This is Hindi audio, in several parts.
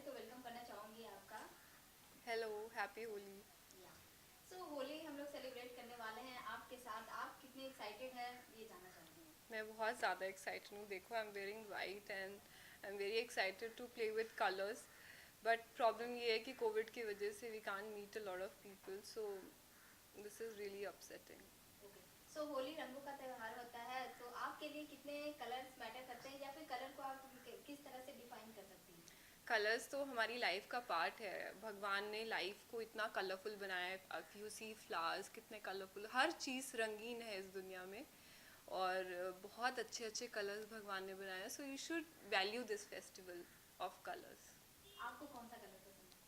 तो वेलकम करना चाहूँगी आपका। Hello, happy Holi. या सो होली हम लोग सेलिब्रेट करने वाले हैं आपके साथ। आप कितने एक्साइटेड हैं ये जानना चाहूँगी मैं। मैं बहुत ज़्यादा एक्साइटेड हूँ। देखो, I am wearing white and I am very excited to play with colours. But problem ये है कि कोविड की वजह से we can't meet a lot of people, so this is really upsetting. Okay, so Holi रंगों का त्यौहार होता है, तो आपके लिए कितने कलर्स मैटर करते हैं या फिर कलर को आप किस तरह से डिफाइन कर सकती हैं? कलर्स तो हमारी लाइफ का पार्ट है। भगवान ने लाइफ को इतना कलरफुल बनाया है। इफ़ यू सी फ्लावर्स कितने कलरफुल, हर चीज़ रंगीन है इस दुनिया में। और बहुत अच्छे अच्छे कलर्स भगवान ने बनाया, so you should value this festival of colours. आपको कौन सा कलर पसंद है?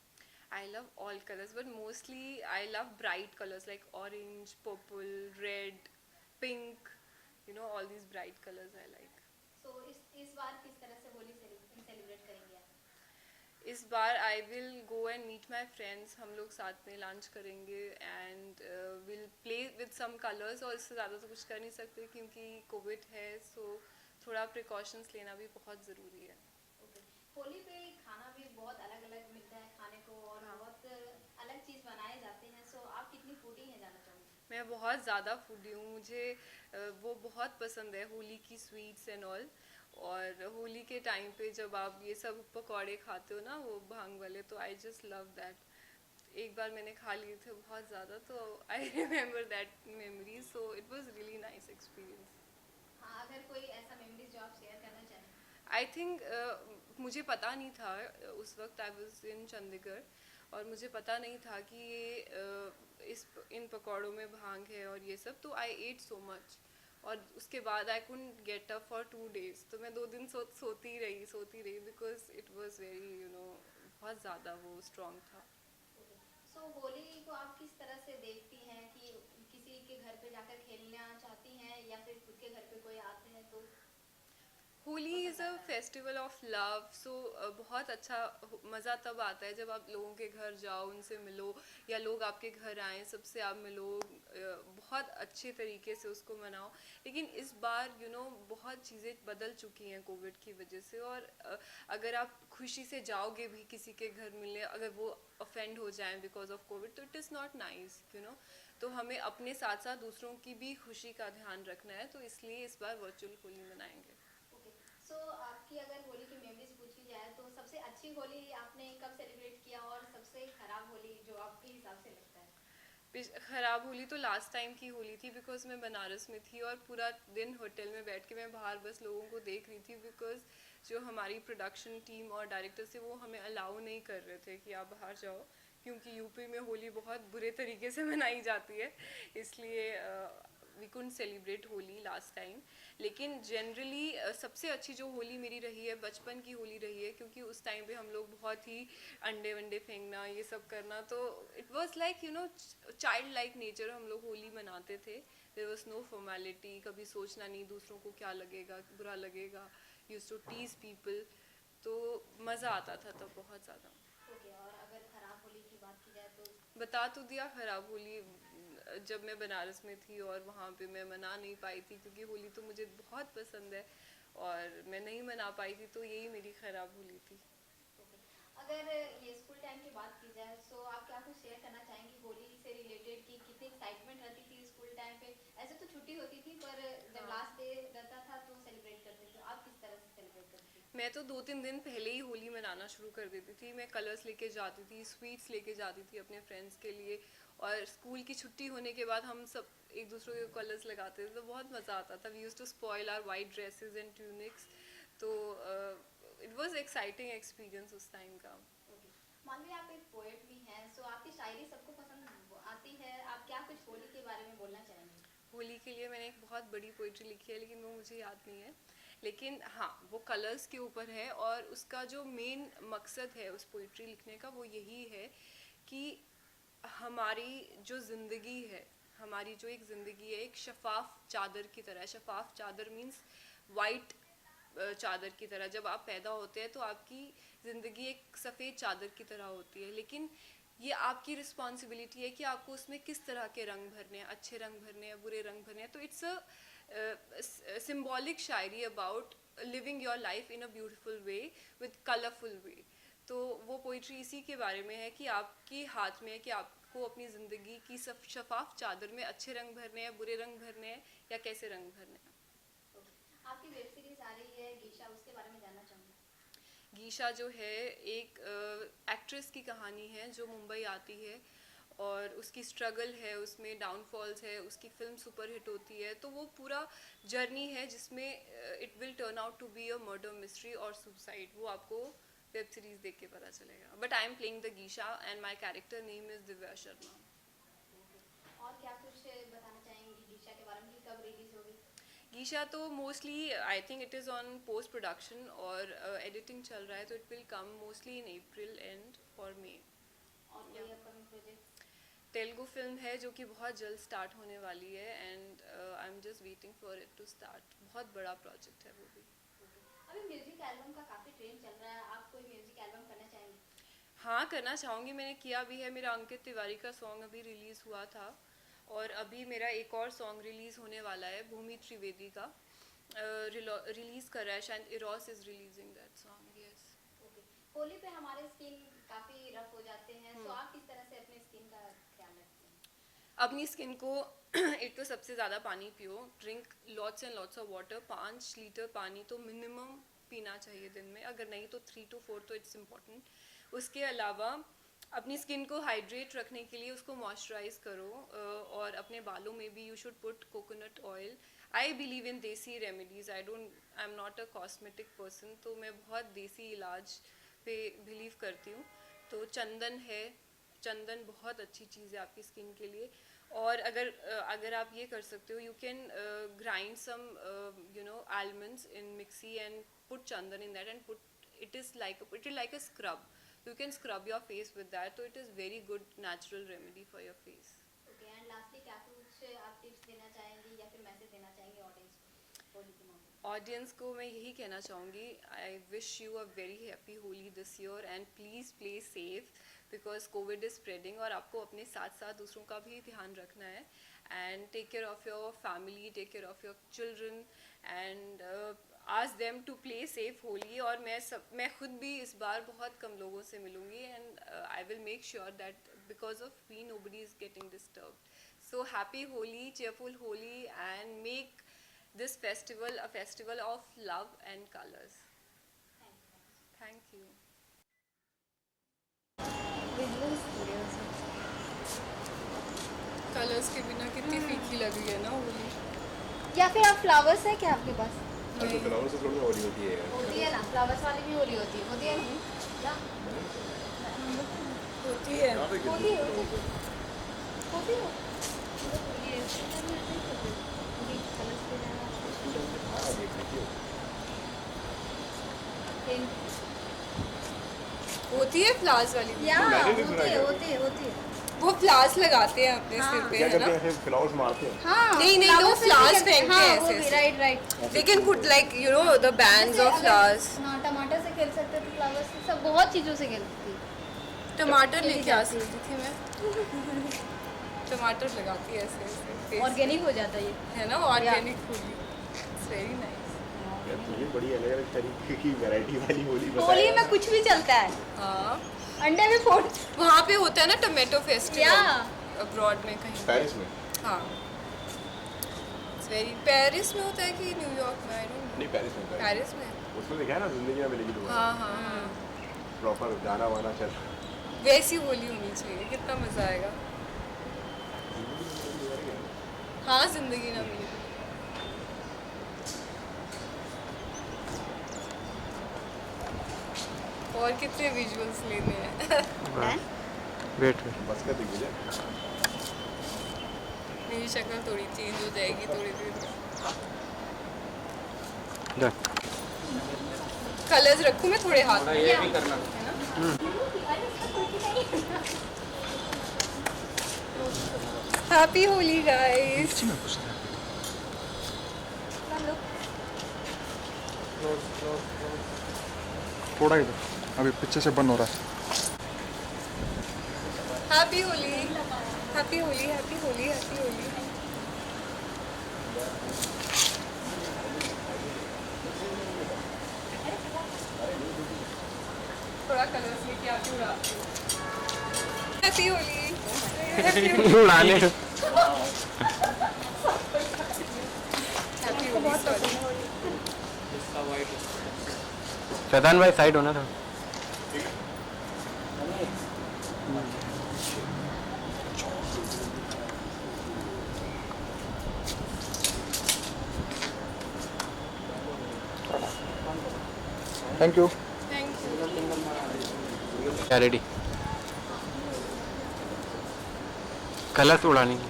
I love all colors, but mostly I love bright colors like orange, purple, red, pink. You know, all these bright colors I like. सो इस बार किस तरह से होली सेलिब्रेट करेंगे आप? इस बार I will go and meet my friends. हम लोग साथ में लंच करेंगे and will play with some colours. और इससे ज़्यादा तो कुछ कर नहीं सकते क्योंकि कोविड है, सो थोड़ा प्रिकॉशंस लेना भी बहुत ज़रूरी है। ओके, होली पे खाना भी बहुत अलग अलग मिलता है खाने को और हाँ, बहुत अलग चीज़ बनाए जाते हैं। सो आप कितनी फूडी हैं जानना चाहूँगी। मैं बहुत ज़्यादा फूडी हूँ। मुझे वो बहुत पसंद है, होली की स्वीट्स एंड ऑल। और होली के टाइम पे जब आप ये सब पकौड़े खाते हो ना, वो भांग वाले, तो आई जस्ट लव दैट। एक बार मैंने खा लिए थे बहुत ज़्यादा, तो I remember that memory, so it was really nice experience. हाँ, अगर कोई ऐसा मेमोरीज जो आप शेयर करना चाहें। आई थिंक मुझे पता नहीं था। उस वक्त आई वाज इन चंडीगढ़ और मुझे पता नहीं था कि ये इस इन पकौड़ों में भांग है और ये सब, तो आई एट सो मच। और उसके बाद I couldn't get up for 2 days, तो मैं 2 दिन सोती रही बिकॉज इट वाज वेरी बहुत ज़्यादा वो स्ट्रॉन्ग था। ओके, सो होली को आप किस तरह से देखती हैं कि किसी के घर पे जाकर खेलना चाहती हैं या फिर खुद के घर पे कोई आते हैं तो होली इज़ पसंद अ आता है? फेस्टिवल ऑफ लव, सो बहुत अच्छा मज़ा तब आता है जब आप लोगों के घर जाओ, उनसे मिलो, या लोग आपके घर आएँ, सबसे आप मिलो, बहुत अच्छे तरीके से उसको मनाओ। लेकिन इस बार बहुत चीज़ें बदल चुकी हैं कोविड की वजह से। और अगर आप खुशी से जाओगे भी किसी के घर मिलने, अगर वो ऑफेंड हो जाएं बिकॉज ऑफ कोविड, तो इट इज़ नॉट नाइस। तो हमें अपने साथ साथ दूसरों की भी खुशी का ध्यान रखना है, तो इसलिए इस बार वर्चुअल होली मनाएंगे। ओके, सो आपकी अगर होली की मेमोरीज पूछी जाए तो सबसे अच्छी होली आपने कब सेलिब्रेट किया और सबसे खराब होली जो आपके हिसाब से लगता है? खराब होली तो लास्ट टाइम की होली थी बिकॉज मैं बनारस में थी और पूरा दिन होटल में बैठ के मैं बाहर बस लोगों को देख रही थी। बिकॉज जो हमारी प्रोडक्शन टीम और डायरेक्टर से वो हमें अलाउ नहीं कर रहे थे कि आप बाहर जाओ, क्योंकि यूपी में होली बहुत बुरे तरीके से मनाई जाती है। इसलिए we couldn't celebrate Holi last time. लेकिन जनरली सबसे अच्छी जो होली मेरी रही है, बचपन की होली रही है, क्योंकि उस टाइम पे हम लोग बहुत ही अंडे वंडे फेंकना, ये सब करना, तो it was like child like nature. हम लोग होली मनाते थे। देयर वॉज नो फॉर्मेलिटी, कभी सोचना नहीं दूसरों को क्या लगेगा, बुरा लगेगा। यूज टू टीज पीपल, तो मज़ा आता था तब बहुत ज़्यादा। ओके, और अगर खराब होली की बात की जाए तो? बता तो दिया खराब होली। जब मैं बनारस में थी और वहाँ पे मैं मना नहीं पाई थी, क्योंकि होली तो मुझे बहुत पसंद है और मैं नहीं मना पाई थी, तो यही मेरी खराब होली थी। ओके, अगर ये स्कूल टाइम की बात की जाए सो आप क्या कुछ शेयर करना चाहेंगी होली से रिलेटेड कि कितनी एक्साइटमेंट रहती थी स्कूल टाइम पे? ऐसे तो छुट्टी होती थी पर जब हाँ, लास्ट डे रहता था तो सेलिब्रेट करते थे। आप किस तरह से सेलिब्रेट करती थी? मैं तो 2-3 दिन पहले ही होली मनाना शुरू कर देती थी। मैं कलर्स लेके जाती थी, स्वीट्स लेके जाती थी अपने फ्रेंड्स के लिए। और स्कूल की छुट्टी होने के बाद हम सब एक दूसरे के कलर्स लगाते थे, तो बहुत मज़ा आता था। We use to spoil our white dresses and tunics. तो इट वाज एक्साइटिंग एक्सपीरियंस उस टाइम का। ओके, मान लीजिए आप एक पोएट भी हैं सो आपकी शायरी सबको पसंद आती है। आप क्या कुछ होली के बारे में बोलना चाहेंगे? होली के लिए मैंने एक बहुत बड़ी पोइट्री लिखी है, लेकिन वो मुझे याद नहीं है। लेकिन हाँ, वो कलर्स के ऊपर है और उसका जो मेन मकसद है उस पोइट्री लिखने का, वो यही है कि हमारी जो ज़िंदगी है, हमारी जो एक ज़िंदगी है, एक शफाफ चादर की तरह है। शफाफ चादर मीन्स वाइट चादर की तरह। जब आप पैदा होते हैं तो आपकी ज़िंदगी एक सफ़ेद चादर की तरह होती है, लेकिन ये आपकी रिस्पॉन्सिबिलिटी है कि आपको उसमें किस तरह के रंग भरने हैं, अच्छे रंग भरने हैं, बुरे रंग भरने हैं। तो it's a symbolic shayari about living your life in a beautiful way, with colourful way. तो वो पोइट्री इसी के बारे में है कि आपके हाथ में है कि आपको अपनी ज़िंदगी की शफाफ चादर में अच्छे रंग भरने हैं, बुरे रंग भरने हैं या कैसे रंग भरने हैं। आपकी वेब सीरीज आ रही है गीशा, उसके बारे में जानना चाहूँगी। गीशा जो है एक एक्ट्रेस की कहानी है जो मुंबई आती है और उसकी स्ट्रगल है, उसमें डाउनफॉल्स है, उसकी फिल्म सुपर हिट होती है, तो वो पूरा जर्नी है जिसमें it will turn out to be a murder mystery और सुसाइड, वो आपको वेब सीरीज देख के पता चलेगा। But I am playing the geisha and my character name is Divya Sharma. और क्या कुछ बताना चाहेंगी गीशा के बारे में कि कब रिलीज होगी? गीशा तो mostly I think it is on post production और एडिटिंग चल रहा है, तो it will come mostly in April and और मे। और कोई अपकमिंग प्रोजेक्ट? तेलुगु फिल्म है जो कि बहुत जल्द स्टार्ट होने वाली है and I am just waiting for it to start. बहुत बड़ा प्रोजेक्ट है वो भी। अभी म्यूजिक एल्बम का काफी ट्रेंड चल रहा है, आप कोई म्यूजिक एल्बम करना चाहेंगे? हाँ, करना चाहूँगी, मैंने किया भी है। मेरा अंकित तिवारी का सॉन्ग अभी रिलीज़ हुआ था और अभी मेरा एक और सॉन्ग रिलीज़ होने वाला है, भूमि त्रिवेदी का रिलीज़ कर रहा है, शायद Eros is releasing that song. Yes. Holi पे हमारे स्किन काफी रफ हो जाते हैं, तो आप किस तरह से अपने स्किन का ख्याल रखते हैं? अपनी स्किन को एक तो सबसे ज़्यादा पानी पियो, drink lots and lots of water, 5 litre पानी तो मिनिमम पीना चाहिए दिन में, अगर नहीं तो 3 to 4 तो इट्स इम्पॉर्टेंट। उसके अलावा अपनी स्किन को हाइड्रेट रखने के लिए उसको मॉइस्चराइज करो और अपने बालों में भी you should put coconut oil. I believe in desi remedies, I am not a cosmetic person, तो मैं बहुत देसी इलाज पे बिलीव करती हूँ। तो चंदन है, चंदन बहुत अच्छी चीज़ है आपकी स्किन के लिए। और अगर आप ये कर सकते हो, you can grind some almonds in mixie and put chandan in that and put it is like a scrub, you can scrub your face with that, so it is very good natural remedy for your face. Okay, and lastly क्या कुछ आप टिप्स देना चाहेंगे या फिर मैसेज देना चाहेंगे ऑडियंस को होली के मौके पे? ऑडियंस को मैं यही कहना चाहूँगी, I wish you a very happy Holi this year and please play safe because Covid is spreading और आपको अपने साथ साथ दूसरों का भी ध्यान रखना है। And take care of your family, take care of your children and ask them to play safe Holi. और मैं खुद भी इस बार बहुत कम लोगों से मिलूँगी and I will make sure that because of me nobody is getting disturbed. So happy Holi, cheerful Holi and make this festival a festival of love and colors. Thank you. Colours के बिना कितनी फीकी लग रही है ना होली। या फिर आप फ्लावर्स है क्या आपके पास? तो फ्लावर से थोड़ी होली होती है। होती है ना, फ्लावर्स वाली भी होली होती है ना? होती है। होती है होती है। होती है फ्लावर्स वाली भी। या मैंने भी होती सुना है है। होती है होती है। वो फ्लावर्स लगाते हैं अपने हाँ। सिर पे, क्या है करते ना? हैं ऐसे फ्लावर्स मारते हैं? हाँ, नहीं, नहीं, वो flowers फेंकते हैं वो ऐसे भी, ऐसे। Right right. They can put like the bands of flowers. हाँ, टमाटर से खेल सकते थे, फ्लावर्स से, सब बहुत चीज़ों से खेलती थी। टमाटर लेके आ जाती है। सकती थी मैं। टमाटर लगाती है ऐसे ऐसे। ऑर्गेनिक हो जाता है ये। है ना, organic Holi. It's very nice. यार तुझे बड़ी अलग-अलग तरीके की वैरायटी वाली होली बताया। होली में कुछ भी चलता है, हाँ, अंडे भी फोड़। वहाँ पे होता है ना टोमेटो फेस्टिवल या अब्रॉड में कहीं। पेरिस में? हाँ, इट्स वेरी। पेरिस में होता है कि न्यूयॉर्क में? I don't know. नहीं पेरिस में। पेरिस में। उसमें लिखा है ना जिंदगी में मिलेगी दोबारा। हाँ हाँ हाँ। प्रॉपर गाना वाना चल। वैसी होली होनी चाहिए, कितना मजा आएगा। हाँ, जिंदगी ना मिलेगी। और कितने विजुअल्स लेने हैं। वेट बस का दिख मुझे। मेरी शक्ल थोड़ी चेंज हो जाएगी थोड़ी देर में। जा कलर्स रखूं मैं थोड़े हाथ में? ये भी करना है ना? Happy Holi guys. थोड़ा इधर, अभी पीछे से बंद हो रहा है। Happy Holi, happy Holi, happy Holi, happy Holi. थोड़ा ज़्यादा कलर्स लेके आके उड़ाती हूँ। हैप्पी होली। उड़ाने हैप्पी होली सॉरी। शैतान भाई साइड होना था। Thank you. Thank you. क्या रेडी कलर्स उड़ाने की।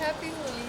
हैप्पी होली।